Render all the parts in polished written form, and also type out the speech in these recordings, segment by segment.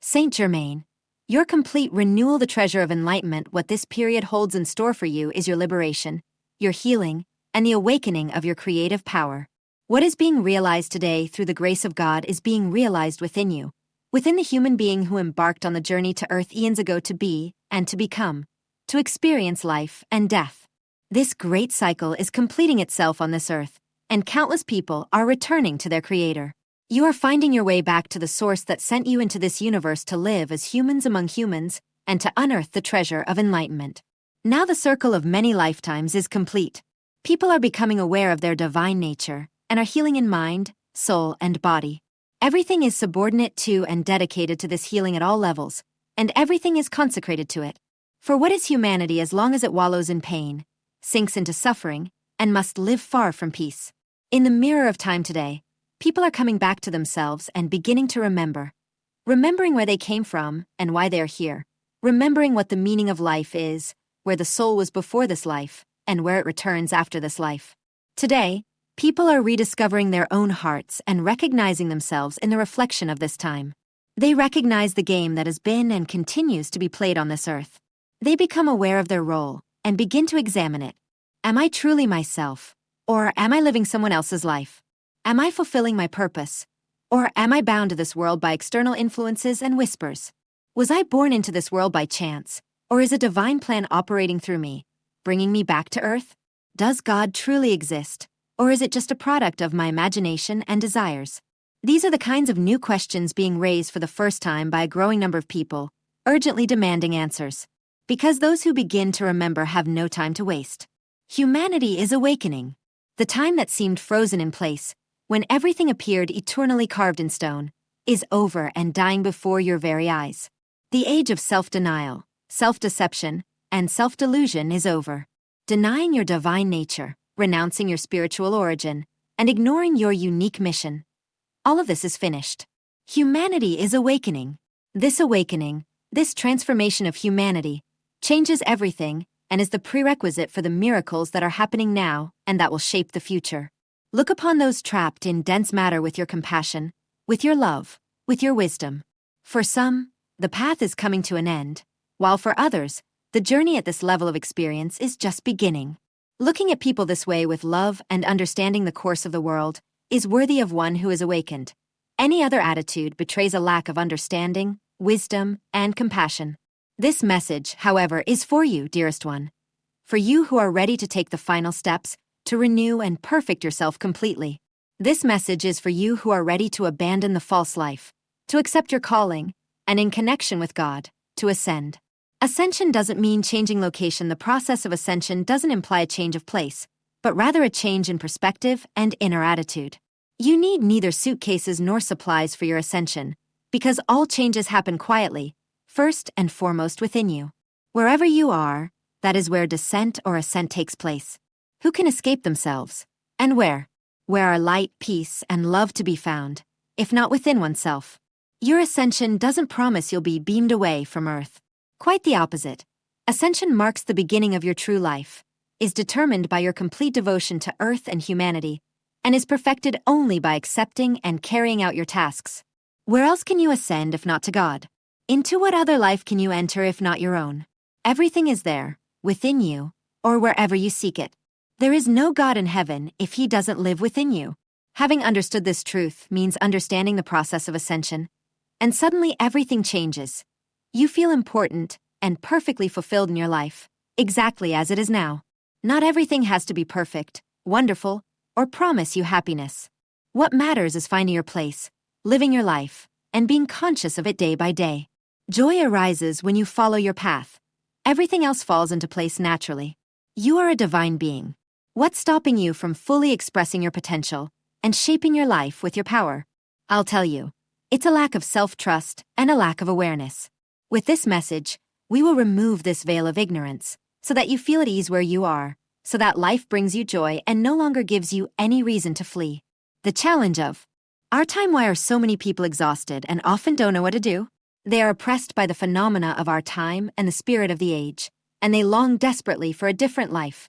Saint Germain, your complete renewal, the treasure of enlightenment. What this period holds in store for you is your liberation, your healing, and the awakening of your creative power. What is being realized today through the grace of God is being realized within you, within the human being who embarked on the journey to earth eons ago to be and to become, to experience life and death. This great cycle is completing itself on this earth, and countless people are returning to their Creator. You are finding your way back to the source that sent you into this universe to live as humans among humans and to unearth the treasure of enlightenment. Now the circle of many lifetimes is complete. People are becoming aware of their divine nature and are healing in mind, soul, and body. Everything is subordinate to and dedicated to this healing at all levels, and everything is consecrated to it. For what is humanity as long as it wallows in pain, sinks into suffering, and must live far from peace? In the mirror of time today, people are coming back to themselves and beginning to remember. Remembering where they came from and why they are here. Remembering what the meaning of life is, where the soul was before this life, and where it returns after this life. Today, people are rediscovering their own hearts and recognizing themselves in the reflection of this time. They recognize the game that has been and continues to be played on this earth. They become aware of their role and begin to examine it. Am I truly myself, or am I living someone else's life? Am I fulfilling my purpose, or am I bound to this world by external influences and whispers? Was I born into this world by chance, or is a divine plan operating through me, bringing me back to earth? Does God truly exist, or is it just a product of my imagination and desires? These are the kinds of new questions being raised for the first time by a growing number of people, urgently demanding answers. Because those who begin to remember have no time to waste. Humanity is awakening. The time that seemed frozen in place, when everything appeared eternally carved in stone, is over and dying before your very eyes. The age of self-denial, self-deception, and self-delusion is over. Denying your divine nature, renouncing your spiritual origin, and ignoring your unique mission. All of this is finished. Humanity is awakening. This awakening, this transformation of humanity, changes everything and is the prerequisite for the miracles that are happening now and that will shape the future. Look upon those trapped in dense matter with your compassion, with your love, with your wisdom. For some, the path is coming to an end, while for others, the journey at this level of experience is just beginning. Looking at people this way with love and understanding the course of the world is worthy of one who is awakened. Any other attitude betrays a lack of understanding, wisdom, and compassion. This message, however, is for you, dearest one. For you who are ready to take the final steps to renew and perfect yourself completely. This message is for you who are ready to abandon the false life, to accept your calling, and in connection with God, to ascend. Ascension doesn't mean changing location. The process of ascension doesn't imply a change of place, but rather a change in perspective and inner attitude. You need neither suitcases nor supplies for your ascension, because all changes happen quietly, first and foremost within you. Wherever you are, that is where descent or ascent takes place. Who can escape themselves? And where? Where are light, peace, and love to be found, if not within oneself? Your ascension doesn't promise you'll be beamed away from earth. Quite the opposite. Ascension marks the beginning of your true life, is determined by your complete devotion to earth and humanity, and is perfected only by accepting and carrying out your tasks. Where else can you ascend if not to God? Into what other life can you enter if not your own? Everything is there, within you, or wherever you seek it. There is no God in heaven if He doesn't live within you. Having understood this truth means understanding the process of ascension, and suddenly everything changes. You feel important and perfectly fulfilled in your life, exactly as it is now. Not everything has to be perfect, wonderful, or promise you happiness. What matters is finding your place, living your life, and being conscious of it day by day. Joy arises when you follow your path. Everything else falls into place naturally. You are a divine being. What's stopping you from fully expressing your potential and shaping your life with your power? I'll tell you, it's a lack of self-trust and a lack of awareness. With this message, we will remove this veil of ignorance so that you feel at ease where you are, so that life brings you joy and no longer gives you any reason to flee. The challenge of our time. Why are so many people exhausted and often don't know what to do? They are oppressed by the phenomena of our time and the spirit of the age, and they long desperately for a different life.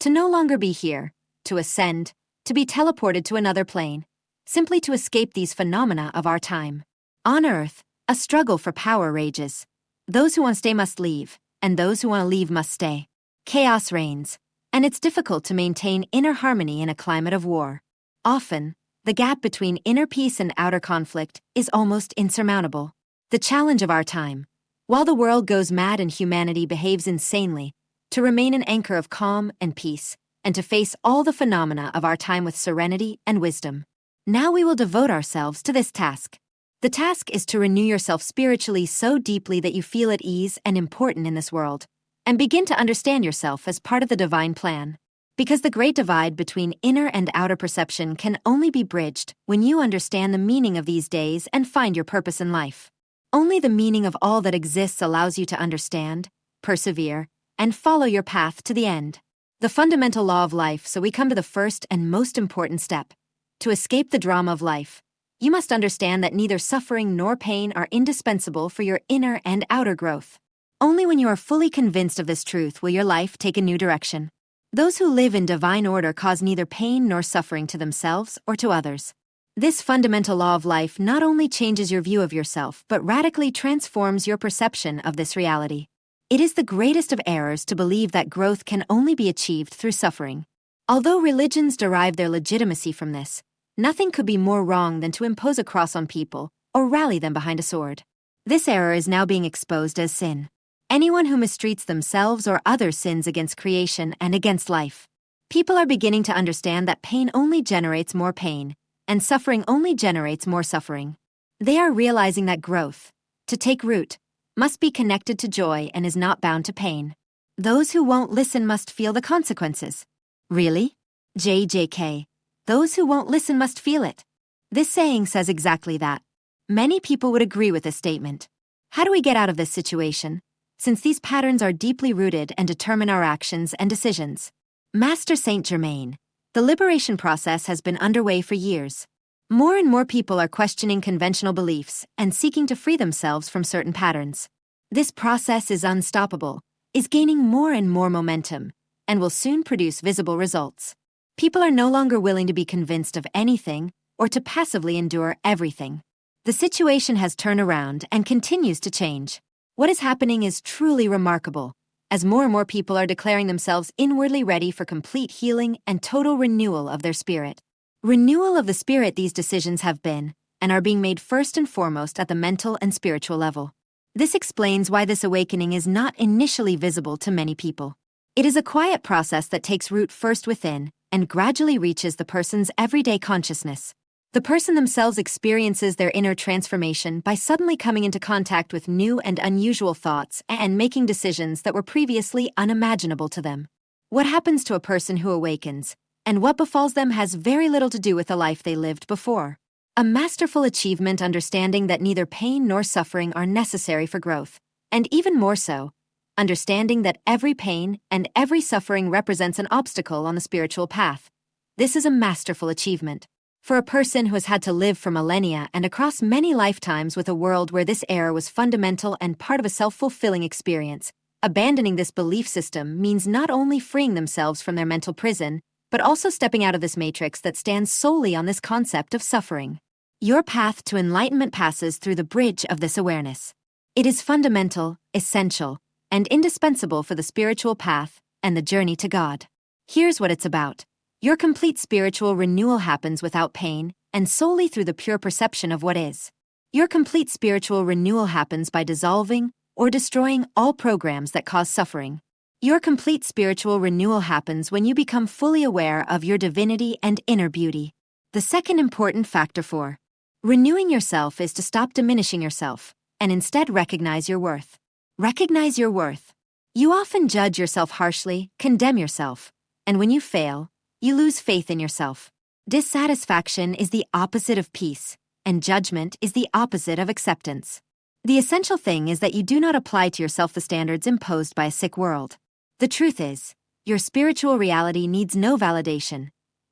To no longer be here, to ascend, to be teleported to another plane, simply to escape these phenomena of our time. On Earth, A struggle for power rages. Those who want to stay must leave, and those who want to leave must stay. Chaos reigns, and it's difficult to maintain inner harmony in a climate of war. Often, the gap between inner peace and outer conflict is almost insurmountable. The challenge of our time, while the world goes mad and humanity behaves insanely, to remain an anchor of calm and peace, and to face all the phenomena of our time with serenity and wisdom. Now we will devote ourselves to this task. The task is to renew yourself spiritually so deeply that you feel at ease and important in this world, and begin to understand yourself as part of the divine plan. Because the great divide between inner and outer perception can only be bridged when you understand the meaning of these days and find your purpose in life. Only the meaning of all that exists allows you to understand, persevere, and follow your path to the end. The fundamental law of life, so we come to the first and most important step. To escape the drama of life, you must understand that neither suffering nor pain are indispensable for your inner and outer growth. Only when you are fully convinced of this truth will your life take a new direction. Those who live in divine order cause neither pain nor suffering to themselves or to others. This fundamental law of life not only changes your view of yourself, but radically transforms your perception of this reality. It is the greatest of errors to believe that growth can only be achieved through suffering. Although religions derive their legitimacy from this, nothing could be more wrong than to impose a cross on people or rally them behind a sword. This error is now being exposed as sin. Anyone who mistreats themselves or others sins against creation and against life. People are beginning to understand that pain only generates more pain, and suffering only generates more suffering. They are realizing that growth, to take root, must be connected to joy and is not bound to pain. Those who won't listen must feel the consequences. Really? JJK. Those who won't listen must feel it. This saying says exactly that. Many people would agree with this statement. How do we get out of this situation, since these patterns are deeply rooted and determine our actions and decisions? Master Saint Germain. The liberation process has been underway for years. More and more people are questioning conventional beliefs and seeking to free themselves from certain patterns. This process is unstoppable, is gaining more and more momentum, and will soon produce visible results. People are no longer willing to be convinced of anything or to passively endure everything. The situation has turned around and continues to change. What is happening is truly remarkable, as more and more people are declaring themselves inwardly ready for complete healing and total renewal of their spirit. Renewal of the spirit. These decisions have been, and are being made first and foremost at the mental and spiritual level. This explains why this awakening is not initially visible to many people. It is a quiet process that takes root first within, and gradually reaches the person's everyday consciousness. The person themselves experiences their inner transformation by suddenly coming into contact with new and unusual thoughts and making decisions that were previously unimaginable to them. What happens to a person who awakens, and what befalls them has very little to do with the life they lived before. A masterful achievement understanding that neither pain nor suffering are necessary for growth, and even more so, understanding that every pain and every suffering represents an obstacle on the spiritual path. This is a masterful achievement. For a person who has had to live for millennia and across many lifetimes with a world where this error was fundamental and part of a self-fulfilling experience, abandoning this belief system means not only freeing themselves from their mental prison, but also stepping out of this matrix that stands solely on this concept of suffering. Your path to enlightenment passes through the bridge of this awareness. It is fundamental, essential, and indispensable for the spiritual path and the journey to God. Here's what it's about. Your complete spiritual renewal happens without pain and solely through the pure perception of what is. Your complete spiritual renewal happens by dissolving or destroying all programs that cause suffering. Your complete spiritual renewal happens when you become fully aware of your divinity and inner beauty. The second important factor for renewing yourself is to stop diminishing yourself and instead recognize your worth. Recognize your worth. You often judge yourself harshly, condemn yourself, and when you fail, you lose faith in yourself. Dissatisfaction is the opposite of peace, and judgment is the opposite of acceptance. The essential thing is that you do not apply to yourself the standards imposed by a sick world. The truth is, your spiritual reality needs no validation.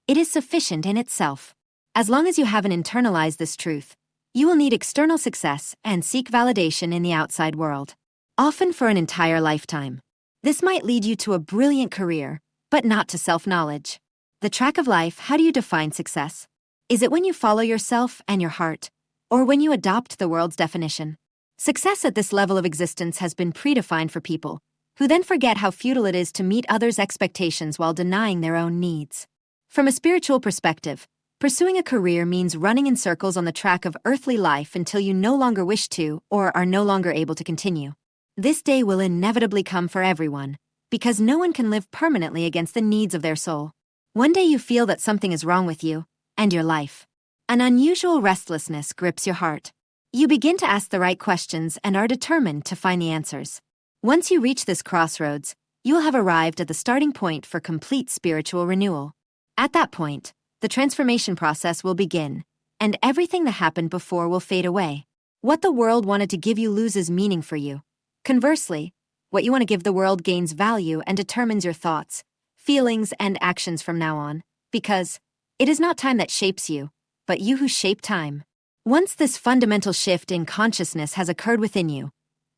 It is sufficient in itself. As long as you haven't internalized this truth, you will need external success and seek validation in the outside world, often for an entire lifetime. This might lead you to a brilliant career, but not to self-knowledge. The track of life. How do you define success? Is it when you follow yourself and your heart, or when you adopt the world's definition? Success at this level of existence has been predefined for people, who then forget how futile it is to meet others' expectations while denying their own needs. From a spiritual perspective, pursuing a career means running in circles on the track of earthly life until you no longer wish to or are no longer able to continue. This day will inevitably come for everyone, because no one can live permanently against the needs of their soul. One day you feel that something is wrong with you and your life. An unusual restlessness grips your heart. You begin to ask the right questions and are determined to find the answers. Once you reach this crossroads, you will have arrived at the starting point for complete spiritual renewal. At that point, the transformation process will begin, and everything that happened before will fade away. What the world wanted to give you loses meaning for you. Conversely, what you want to give the world gains value and determines your thoughts, feelings, and actions from now on, because it is not time that shapes you, but you who shape time. Once this fundamental shift in consciousness has occurred within you,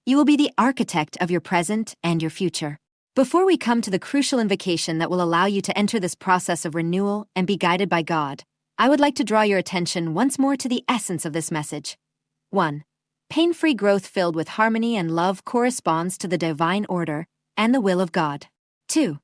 you will be the architect of your present and your future. Before we come to the crucial invocation that will allow you to enter this process of renewal and be guided by God, I would like to draw your attention once more to the essence of this message. 1. Pain-free growth filled with harmony and love corresponds to the divine order and the will of God. 2.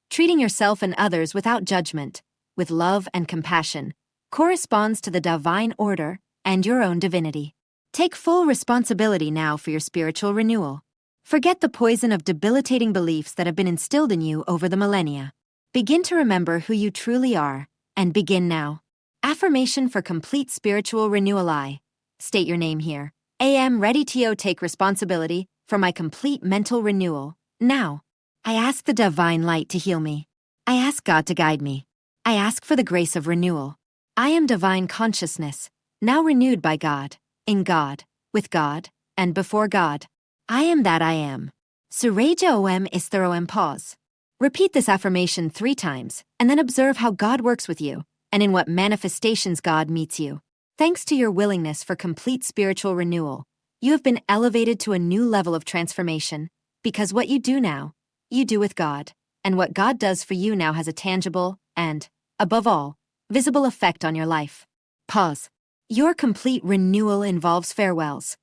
Treating yourself and others without judgment, with love and compassion, corresponds to the divine order and your own divinity. Take full responsibility now for your spiritual renewal. Forget the poison of debilitating beliefs that have been instilled in you over the millennia. Begin to remember who you truly are, and begin now. Affirmation for complete spiritual renewal. I state your name here. I am ready to take responsibility for my complete mental renewal. Now, I ask the divine light to heal me. I ask God to guide me. I ask for the grace of renewal. I am divine consciousness, now renewed by God, in God, with God, and before God. I am that I am. Sureja om istero em pause. Repeat this affirmation 3 times, and then observe how God works with you, and in what manifestations God meets you. Thanks to your willingness for complete spiritual renewal, you have been elevated to a new level of transformation, because what you do now, you do with God, and what God does for you now has a tangible and, above all, visible effect on your life. Pause. Your complete renewal involves farewells.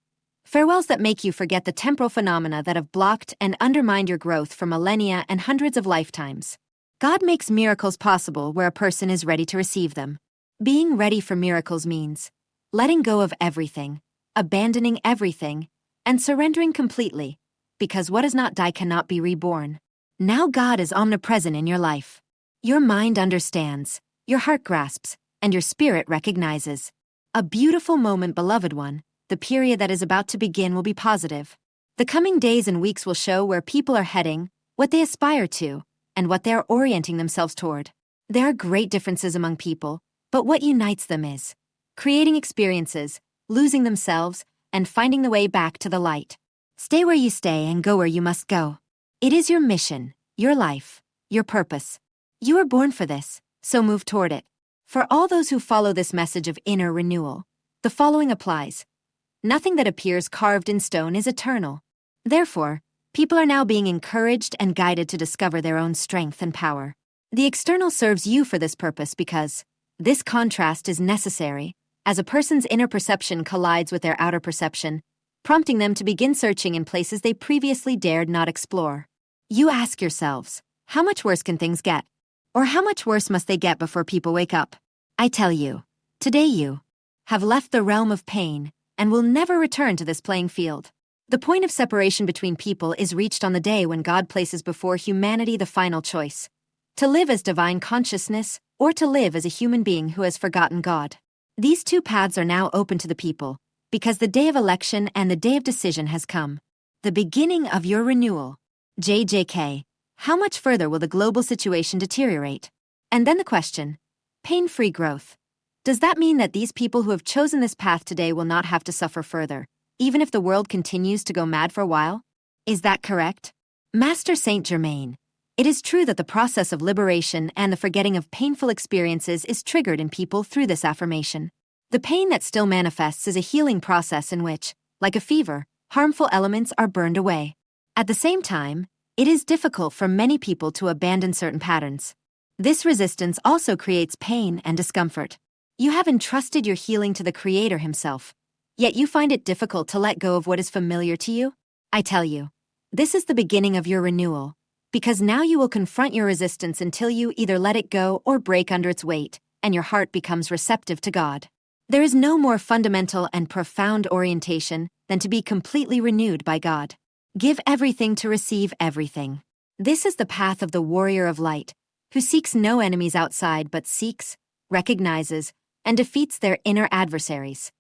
Farewells that make you forget the temporal phenomena that have blocked and undermined your growth for millennia and hundreds of lifetimes. God makes miracles possible where a person is ready to receive them. Being ready for miracles means letting go of everything, abandoning everything, and surrendering completely, because what does not die cannot be reborn. Now God is omnipresent in your life. Your mind understands, your heart grasps, and your spirit recognizes. A beautiful moment, beloved one. The period that is about to begin will be positive. The coming days and weeks will show where people are heading, what they aspire to, and what they are orienting themselves toward. There are great differences among people, but what unites them is creating experiences, losing themselves, and finding the way back to the light. Stay where you stay and go where you must go. It is your mission, your life, your purpose. You were born for this, so move toward it. For all those who follow this message of inner renewal, the following applies. Nothing that appears carved in stone is eternal. Therefore, people are now being encouraged and guided to discover their own strength and power. The external serves you for this purpose because this contrast is necessary, as a person's inner perception collides with their outer perception, prompting them to begin searching in places they previously dared not explore. You ask yourselves, how much worse can things get? Or how much worse must they get before people wake up? I tell you, today you have left the realm of pain and will never return to this playing field. The point of separation between people is reached on the day when God places before humanity the final choice: to live as divine consciousness or to live as a human being who has forgotten God. These 2 paths are now open to the people, because the day of election and the day of decision has come. The beginning of your renewal. JJK. How much further will the global situation deteriorate? And then the question, pain-free growth. Does that mean that these people who have chosen this path today will not have to suffer further, even if the world continues to go mad for a while? Is that correct? Master Saint Germain. It is true that the process of liberation and the forgetting of painful experiences is triggered in people through this affirmation. The pain that still manifests is a healing process in which, like a fever, harmful elements are burned away. At the same time, it is difficult for many people to abandon certain patterns. This resistance also creates pain and discomfort. You have entrusted your healing to the Creator Himself. yet you find it difficult to let go of what is familiar to you? I tell you, this is the beginning of your renewal, because now you will confront your resistance until you either let it go or break under its weight, and your heart becomes receptive to God. There is no more fundamental and profound orientation than to be completely renewed by God. Give everything to receive everything. This is the path of the warrior of light, who seeks no enemies outside but seeks, recognizes, and defeats their inner adversaries.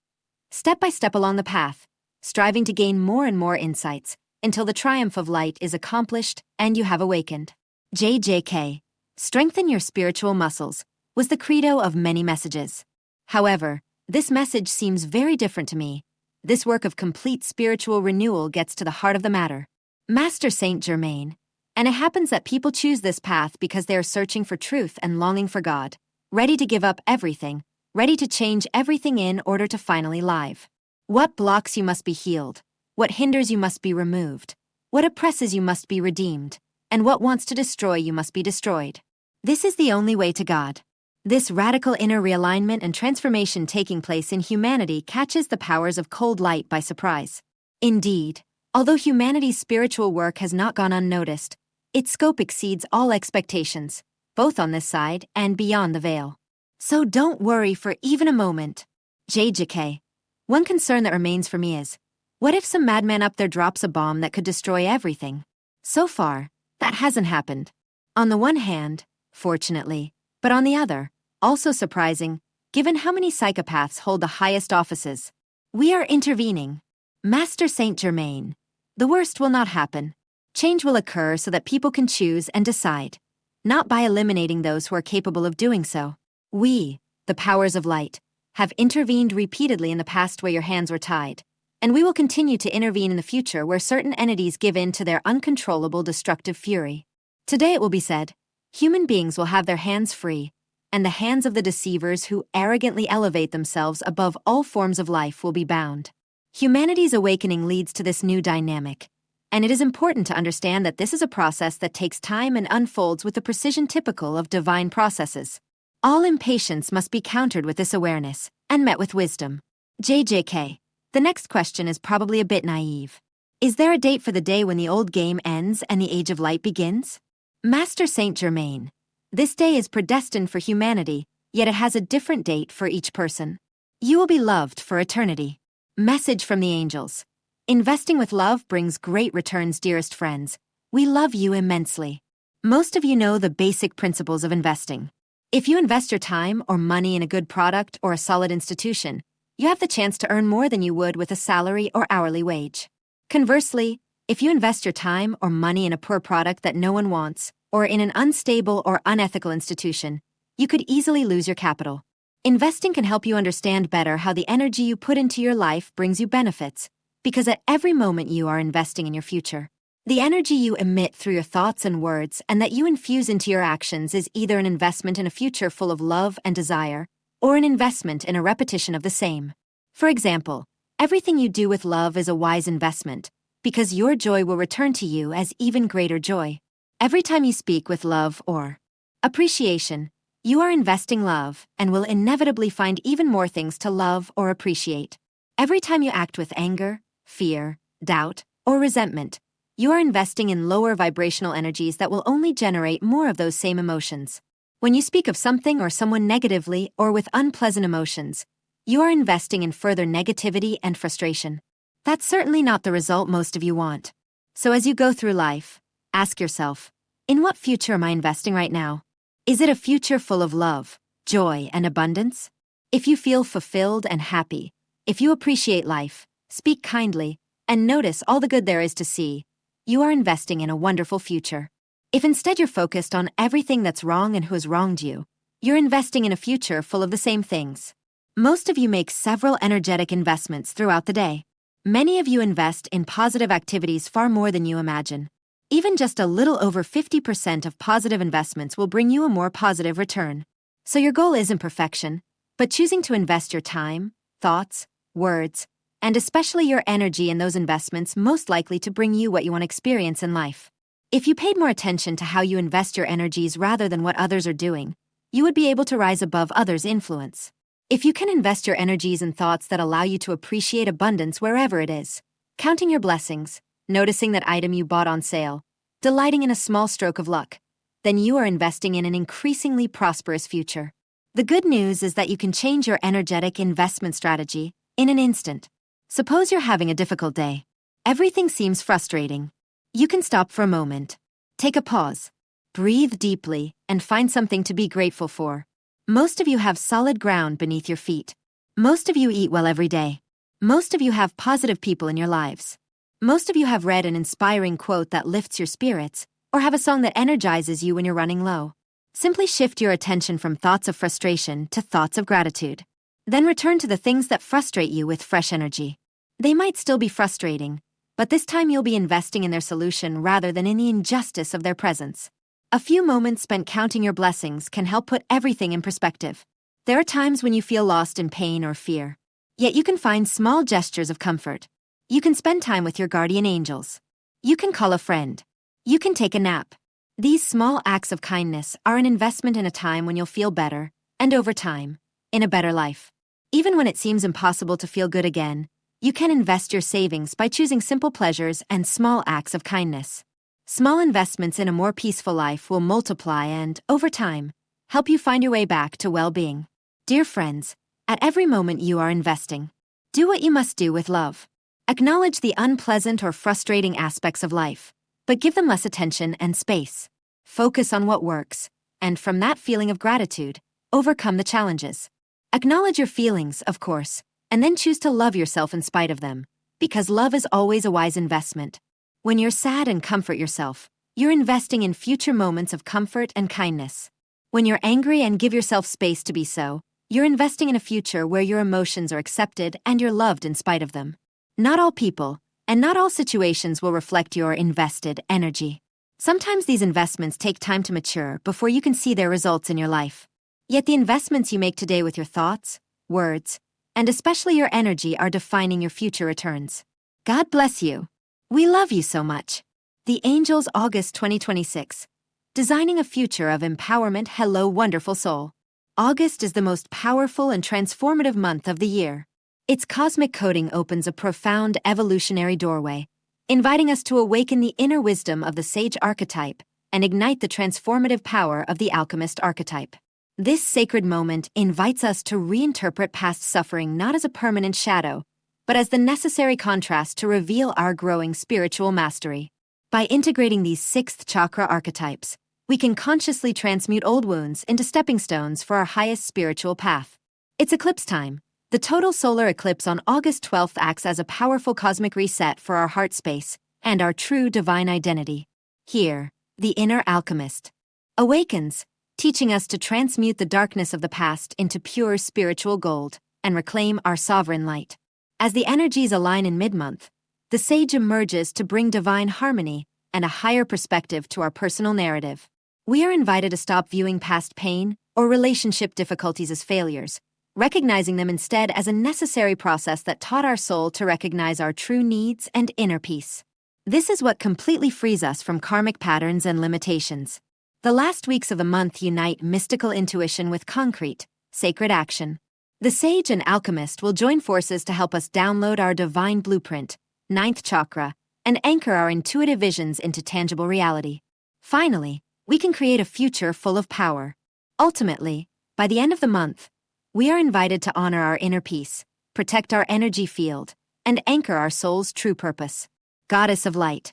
Step by step along the path, striving to gain more and more insights, until the triumph of light is accomplished and you have awakened. JJK. Strengthen your spiritual muscles was the credo of many messages. However, this message seems very different to me. This work of complete spiritual renewal gets to the heart of the matter. Master Saint Germain. And it happens that people choose this path because they are searching for truth and longing for God, ready to give up everything, ready to change everything in order to finally live. What blocks you must be healed, what hinders you must be removed, what oppresses you must be redeemed, and what wants to destroy you must be destroyed. This is the only way to God. This radical inner realignment and transformation taking place in humanity catches the powers of cold light by surprise. Indeed, although humanity's spiritual work has not gone unnoticed, its scope exceeds all expectations, both on this side and beyond the veil. So don't worry for even a moment. JJK. One concern that remains for me is, what if some madman up there drops a bomb that could destroy everything? So far, that hasn't happened. On the one hand, fortunately, but on the other, also surprising, given how many psychopaths hold the highest offices. We are intervening. Master Saint Germain. The worst will not happen. Change will occur so that people can choose and decide, not by eliminating those who are capable of doing so. We, the powers of light, have intervened repeatedly in the past where your hands were tied, and we will continue to intervene in the future where certain entities give in to their uncontrollable destructive fury. Today it will be said, human beings will have their hands free, and the hands of the deceivers who arrogantly elevate themselves above all forms of life will be bound. Humanity's awakening leads to this new dynamic, and it is important to understand that this is a process that takes time and unfolds with the precision typical of divine processes. All impatience must be countered with this awareness, and met with wisdom. JJK. The next question is probably a bit naive. Is there a date for the day when the old game ends and the age of light begins? Master Saint Germain. This day is predestined for humanity, yet it has a different date for each person. You will be loved for eternity. Message from the angels. Investing with love brings great returns, dearest friends. We love you immensely. Most of you know the basic principles of investing. If you invest your time or money in a good product or a solid institution, you have the chance to earn more than you would with a salary or hourly wage. Conversely, if you invest your time or money in a poor product that no one wants, or in an unstable or unethical institution, you could easily lose your capital. Investing can help you understand better how the energy you put into your life brings you benefits, because at every moment you are investing in your future. The energy you emit through your thoughts and words and that you infuse into your actions is either an investment in a future full of love and desire, or an investment in a repetition of the same. For example, everything you do with love is a wise investment, because your joy will return to you as even greater joy. Every time you speak with love or appreciation, you are investing love and will inevitably find even more things to love or appreciate. Every time you act with anger, fear, doubt, or resentment, you are investing in lower vibrational energies that will only generate more of those same emotions. When you speak of something or someone negatively or with unpleasant emotions, you are investing in further negativity and frustration. That's certainly not the result most of you want. So as you go through life, ask yourself, in what future am I investing right now? Is it a future full of love, joy, and abundance? If you feel fulfilled and happy, if you appreciate life, speak kindly, and notice all the good there is to see, you are investing in a wonderful future. If instead you're focused on everything that's wrong and who has wronged you, you're investing in a future full of the same things. Most of you make several energetic investments throughout the day. Many of you invest in positive activities far more than you imagine. Even just a little over 50% of positive investments will bring you a more positive return. So your goal isn't perfection, but choosing to invest your time, thoughts, words, and especially your energy in those investments most likely to bring you what you want to experience in life. If you paid more attention to how you invest your energies rather than what others are doing, you would be able to rise above others' influence. If you can invest your energies in thoughts that allow you to appreciate abundance wherever it is, counting your blessings, noticing that item you bought on sale, delighting in a small stroke of luck, then you are investing in an increasingly prosperous future. The good news is that you can change your energetic investment strategy in an instant. Suppose you're having a difficult day. Everything seems frustrating. You can stop for a moment. Take a pause. Breathe deeply and find something to be grateful for. Most of you have solid ground beneath your feet. Most of you eat well every day. Most of you have positive people in your lives. Most of you have read an inspiring quote that lifts your spirits, or have a song that energizes you when you're running low. Simply shift your attention from thoughts of frustration to thoughts of gratitude. Then return to the things that frustrate you with fresh energy. They might still be frustrating, but this time you'll be investing in their solution rather than in the injustice of their presence. A few moments spent counting your blessings can help put everything in perspective. There are times when you feel lost in pain or fear. Yet you can find small gestures of comfort. You can spend time with your guardian angels. You can call a friend. You can take a nap. These small acts of kindness are an investment in a time when you'll feel better, and over time, in a better life. Even when it seems impossible to feel good again, you can invest your savings by choosing simple pleasures and small acts of kindness. Small investments in a more peaceful life will multiply and, over time, help you find your way back to well-being. Dear friends, at every moment you are investing. Do what you must do with love. Acknowledge the unpleasant or frustrating aspects of life, but give them less attention and space. Focus on what works, and from that feeling of gratitude, overcome the challenges. Acknowledge your feelings, of course, and then choose to love yourself in spite of them, because love is always a wise investment. When you're sad and comfort yourself, you're investing in future moments of comfort and kindness. When you're angry and give yourself space to be so, you're investing in a future where your emotions are accepted and you're loved in spite of them. Not all people, and not all situations will reflect your invested energy. Sometimes these investments take time to mature before you can see their results in your life. Yet the investments you make today with your thoughts, words, and especially your energy are defining your future returns. God bless you. We love you so much. The Angels, August 2026. Designing a future of empowerment. Hello, wonderful soul. August is the most powerful and transformative month of the year. Its cosmic coding opens a profound evolutionary doorway, inviting us to awaken the inner wisdom of the sage archetype and ignite the transformative power of the alchemist archetype. This sacred moment invites us to reinterpret past suffering not as a permanent shadow, but as the necessary contrast to reveal our growing spiritual mastery. By integrating these sixth chakra archetypes, we can consciously transmute old wounds into stepping stones for our highest spiritual path. It's eclipse time. The total solar eclipse on August 12th acts as a powerful cosmic reset for our heart space and our true divine identity. Here, the inner alchemist awakens, teaching us to transmute the darkness of the past into pure spiritual gold and reclaim our sovereign light. As the energies align in mid-month, the sage emerges to bring divine harmony and a higher perspective to our personal narrative. We are invited to stop viewing past pain or relationship difficulties as failures, recognizing them instead as a necessary process that taught our soul to recognize our true needs and inner peace. This is what completely frees us from karmic patterns and limitations. The last weeks of the month unite mystical intuition with concrete, sacred action. The sage and alchemist will join forces to help us download our divine blueprint, ninth chakra, and anchor our intuitive visions into tangible reality. Finally, we can create a future full of power. Ultimately, by the end of the month, we are invited to honor our inner peace, protect our energy field, and anchor our soul's true purpose. Goddess of Light,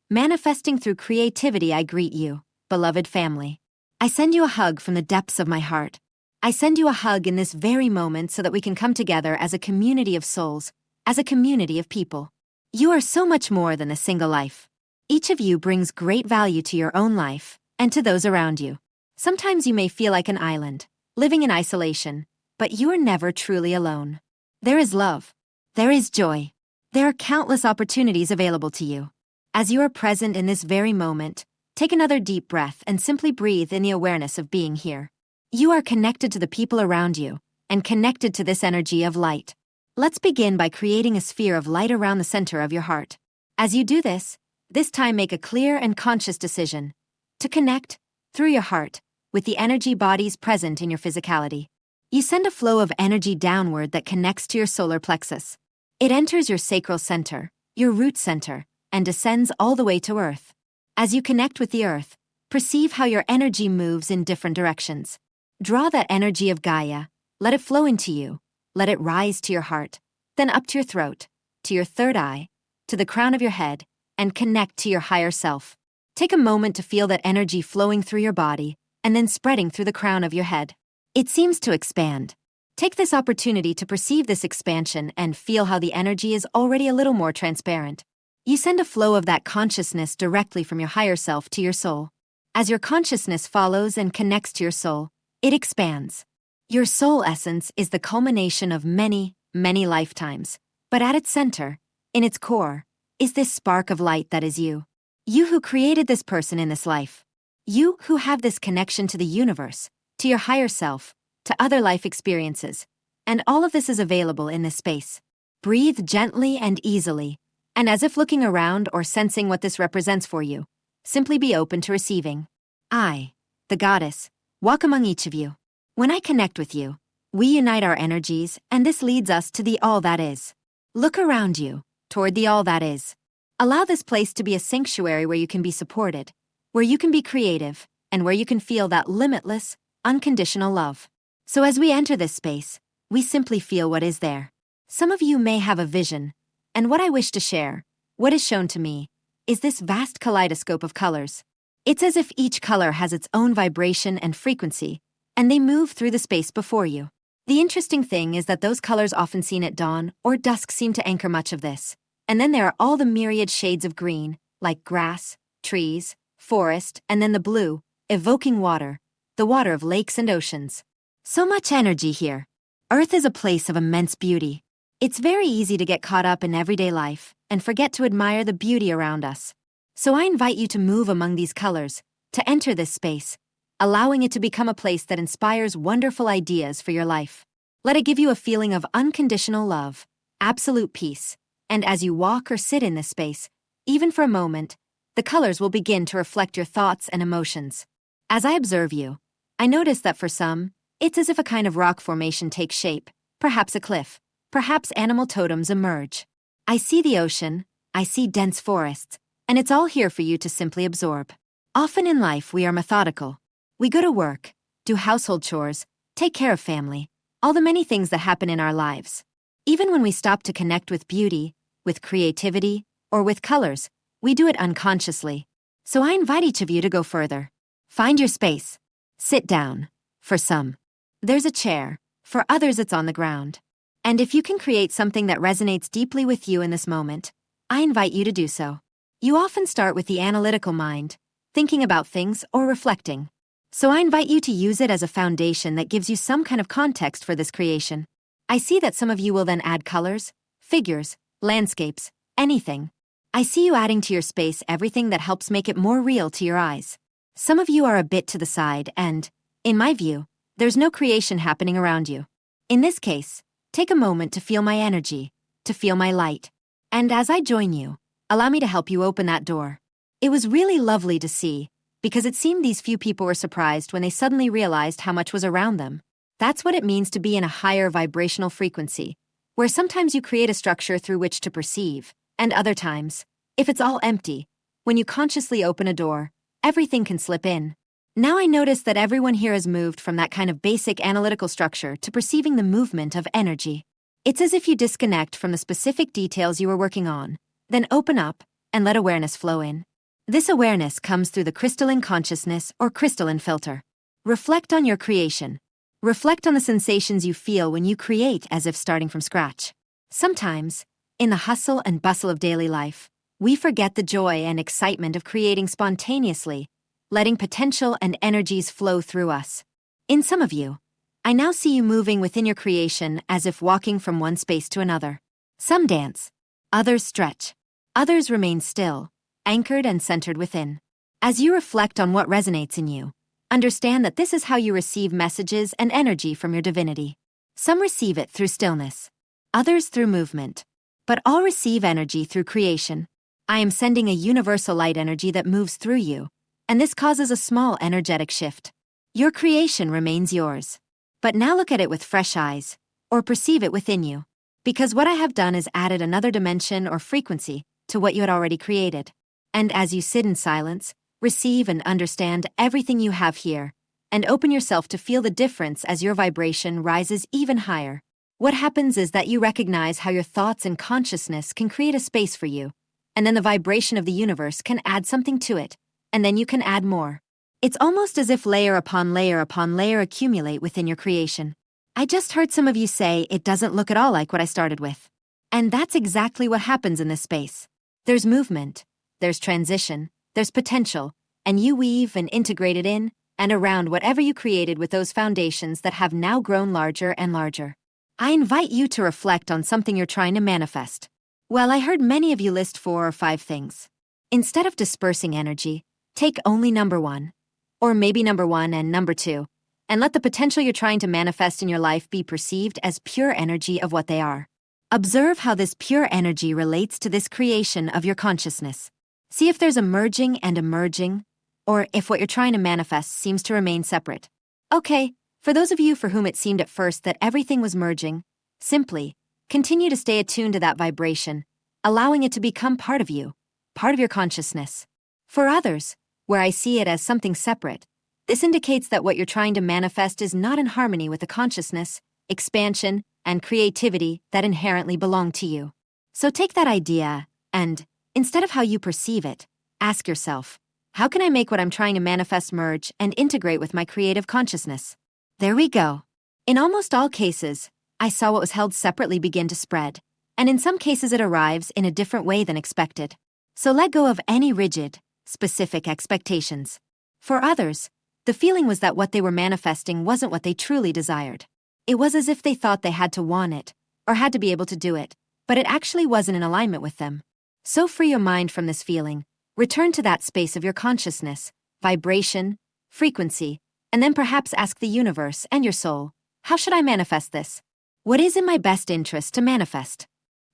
manifesting through creativity, I greet you, beloved family. I send you a hug from the depths of my heart. I send you a hug in this very moment so that we can come together as a community of souls, as a community of people. You are so much more than a single life. Each of you brings great value to your own life and to those around you. Sometimes you may feel like an island, living in isolation, but you are never truly alone. There is love. There is joy. There are countless opportunities available to you. As you are present in this very moment, take another deep breath and simply breathe in the awareness of being here. You are connected to the people around you and connected to this energy of light. Let's begin by creating a sphere of light around the center of your heart. As you do this time make a clear and conscious decision to connect, through your heart, with the energy bodies present in your physicality. You send a flow of energy downward that connects to your solar plexus. It enters your sacral center, your root center, and descends all the way to Earth. As you connect with the Earth, perceive how your energy moves in different directions. Draw that energy of Gaia, let it flow into you, let it rise to your heart, then up to your throat, to your third eye, to the crown of your head, and connect to your higher self. Take a moment to feel that energy flowing through your body and then spreading through the crown of your head. It seems to expand. Take this opportunity to perceive this expansion and feel how the energy is already a little more transparent. You send a flow of that consciousness directly from your higher self to your soul. As your consciousness follows and connects to your soul, it expands. Your soul essence is the culmination of many, many lifetimes, but at its center, in its core, is this spark of light that is you. You who created this person in this life. You who have this connection to the universe, to your higher self, to other life experiences, and all of this is available in this space. Breathe gently and easily, and as if looking around or sensing what this represents for you, simply be open to receiving. I, the goddess, walk among each of you. When I connect with you, we unite our energies, and this leads us to the all that is. Look around you, toward the all that is. Allow this place to be a sanctuary where you can be supported, where you can be creative, and where you can feel that limitless, unconditional love. So as we enter this space, we simply feel what is there. Some of you may have a vision, and what I wish to share, what is shown to me, is this vast kaleidoscope of colors. It's as if each color has its own vibration and frequency, and they move through the space before you. The interesting thing is that those colors often seen at dawn or dusk seem to anchor much of this. And then there are all the myriad shades of green, like grass, trees, forest, and then the blue, evoking water, the water of lakes and oceans. So much energy here. Earth is a place of immense beauty. It's very easy to get caught up in everyday life and forget to admire the beauty around us. So I invite you to move among these colors, to enter this space, allowing it to become a place that inspires wonderful ideas for your life. Let it give you a feeling of unconditional love, absolute peace, and as you walk or sit in this space, even for a moment, the colors will begin to reflect your thoughts and emotions. As I observe you, I notice that for some, it's as if a kind of rock formation takes shape, perhaps a cliff, perhaps animal totems emerge. I see the ocean, I see dense forests, and it's all here for you to simply absorb. Often in life we are methodical. We go to work, do household chores, take care of family, all the many things that happen in our lives. Even when we stop to connect with beauty, with creativity, or with colors, we do it unconsciously. So I invite each of you to go further. Find your space. Sit down. For some, there's a chair. For others, it's on the ground. And if you can create something that resonates deeply with you in this moment, I invite you to do so. You often start with the analytical mind, thinking about things or reflecting. So I invite you to use it as a foundation that gives you some kind of context for this creation. I see that some of you will then add colors, figures, landscapes, anything. I see you adding to your space everything that helps make it more real to your eyes. Some of you are a bit to the side and, in my view, there's no creation happening around you. In this case, take a moment to feel my energy, to feel my light. And as I join you, allow me to help you open that door. It was really lovely to see, because it seemed these few people were surprised when they suddenly realized how much was around them. That's what it means to be in a higher vibrational frequency, where sometimes you create a structure through which to perceive, and other times, if it's all empty, when you consciously open a door, everything can slip in. Now I notice that everyone here has moved from that kind of basic analytical structure to perceiving the movement of energy. It's as if you disconnect from the specific details you were working on, then open up and let awareness flow in. This awareness comes through the crystalline consciousness or crystalline filter. Reflect on your creation. Reflect on the sensations you feel when you create as if starting from scratch. Sometimes, in the hustle and bustle of daily life, we forget the joy and excitement of creating spontaneously, letting potential and energies flow through us. In some of you, I now see you moving within your creation as if walking from one space to another. Some dance, others stretch, others remain still, anchored and centered within. As you reflect on what resonates in you, understand that this is how you receive messages and energy from your divinity. Some receive it through stillness, others through movement, but all receive energy through creation. I am sending a universal light energy that moves through you, and this causes a small energetic shift. Your creation remains yours. But now look at it with fresh eyes, or perceive it within you. Because what I have done is added another dimension or frequency to what you had already created. And as you sit in silence, receive and understand everything you have here, and open yourself to feel the difference as your vibration rises even higher. What happens is that you recognize how your thoughts and consciousness can create a space for you, and then the vibration of the universe can add something to it, and then you can add more. It's almost as if layer upon layer upon layer accumulate within your creation. I just heard some of you say it doesn't look at all like what I started with. And that's exactly what happens in this space. There's movement, there's transition, there's potential, and you weave and integrate it in and around whatever you created with those foundations that have now grown larger and larger. I invite you to reflect on something you're trying to manifest. Well, I heard many of you list 4 or 5 things. Instead of dispersing energy, take only number 1, or maybe number 1 and number 2, and let the potential you're trying to manifest in your life be perceived as pure energy of what they are. Observe how this pure energy relates to this creation of your consciousness. See if there's a merging and emerging, or if what you're trying to manifest seems to remain separate. Okay, for those of you for whom it seemed at first that everything was merging, simply continue to stay attuned to that vibration, allowing it to become part of you, part of your consciousness. For others, where I see it as something separate, this indicates that what you're trying to manifest is not in harmony with the consciousness, expansion, and creativity that inherently belong to you. So take that idea and, instead of how you perceive it, ask yourself, how can I make what I'm trying to manifest merge and integrate with my creative consciousness? There we go. In almost all cases, I saw what was held separately begin to spread, and in some cases it arrives in a different way than expected. So let go of any rigid, specific expectations. For others, the feeling was that what they were manifesting wasn't what they truly desired. It was as if they thought they had to want it, or had to be able to do it, but it actually wasn't in alignment with them. So free your mind from this feeling, return to that space of your consciousness, vibration, frequency, and then perhaps ask the universe and your soul, how should I manifest this? What is in my best interest to manifest?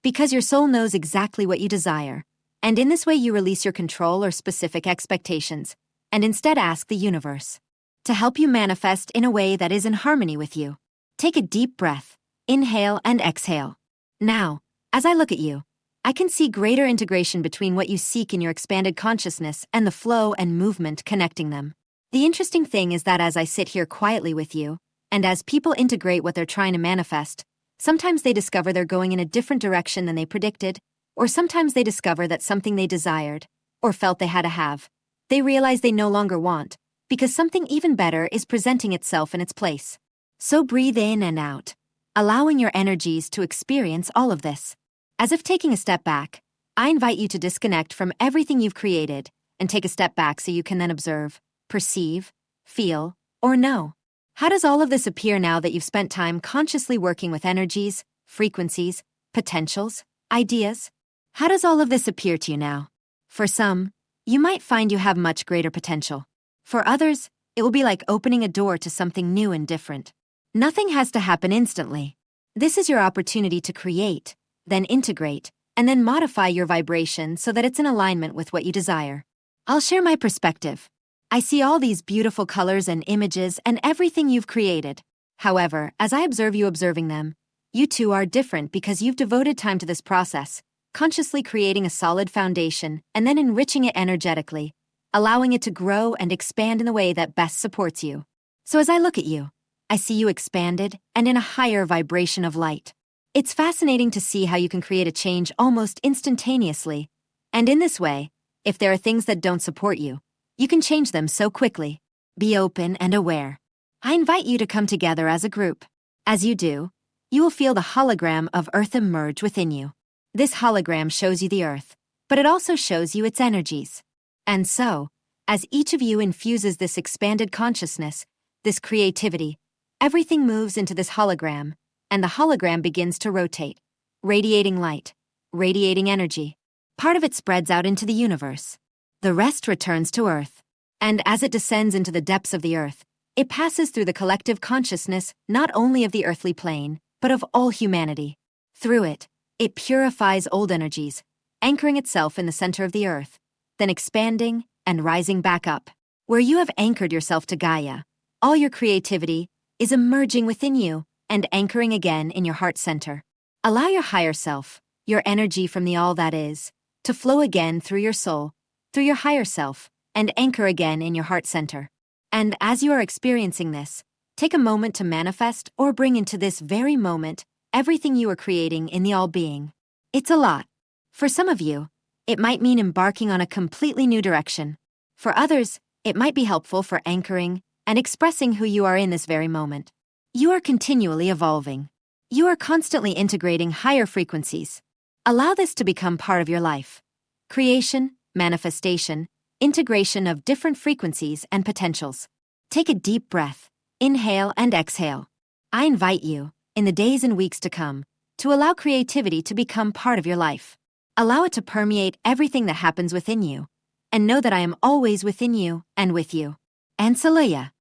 Because your soul knows exactly what you desire, and in this way you release your control or specific expectations, and instead ask the universe to help you manifest in a way that is in harmony with you. Take a deep breath, inhale and exhale. Now, as I look at you, I can see greater integration between what you seek in your expanded consciousness and the flow and movement connecting them. The interesting thing is that as I sit here quietly with you, and as people integrate what they're trying to manifest, sometimes they discover they're going in a different direction than they predicted, or sometimes they discover that something they desired, or felt they had to have, they realize they no longer want, because something even better is presenting itself in its place. So breathe in and out, allowing your energies to experience all of this. As if taking a step back, I invite you to disconnect from everything you've created and take a step back so you can then observe, perceive, feel, or know. How does all of this appear now that you've spent time consciously working with energies, frequencies, potentials, ideas? How does all of this appear to you now? For some, you might find you have much greater potential. For others, it will be like opening a door to something new and different. Nothing has to happen instantly. This is your opportunity to create, then integrate, and then modify your vibration so that it's in alignment with what you desire. I'll share my perspective. I see all these beautiful colors and images and everything you've created. However, as I observe you observing them, you too are different because you've devoted time to this process, consciously creating a solid foundation and then enriching it energetically, allowing it to grow and expand in the way that best supports you. So as I look at you, I see you expanded and in a higher vibration of light. It's fascinating to see how you can create a change almost instantaneously. And in this way, if there are things that don't support you, you can change them so quickly. Be open and aware. I invite you to come together as a group. As you do, you will feel the hologram of Earth emerge within you. This hologram shows you the Earth, but it also shows you its energies. And so, as each of you infuses this expanded consciousness, this creativity, everything moves into this hologram, and the hologram begins to rotate, radiating light, radiating energy. Part of it spreads out into the universe. The rest returns to Earth. And as it descends into the depths of the Earth, it passes through the collective consciousness not only of the earthly plane, but of all humanity. Through it, it purifies old energies, anchoring itself in the center of the Earth, then expanding and rising back up. Where you have anchored yourself to Gaia, all your creativity, is emerging within you and anchoring again in your heart center. Allow your higher self, your energy from the all that is, to flow again through your soul, through your higher self, and anchor again in your heart center. And as you are experiencing this, take a moment to manifest or bring into this very moment everything you are creating in the all-being. It's a lot. For some of you, it might mean embarking on a completely new direction. For others, it might be helpful for anchoring and expressing who you are in this very moment. You are continually evolving. You are constantly integrating higher frequencies. Allow this to become part of your life. Creation, manifestation, integration of different frequencies and potentials. Take a deep breath, inhale and exhale. I invite you, in the days and weeks to come, to allow creativity to become part of your life. Allow it to permeate everything that happens within you, and know that I am always within you and with you. And Salaya.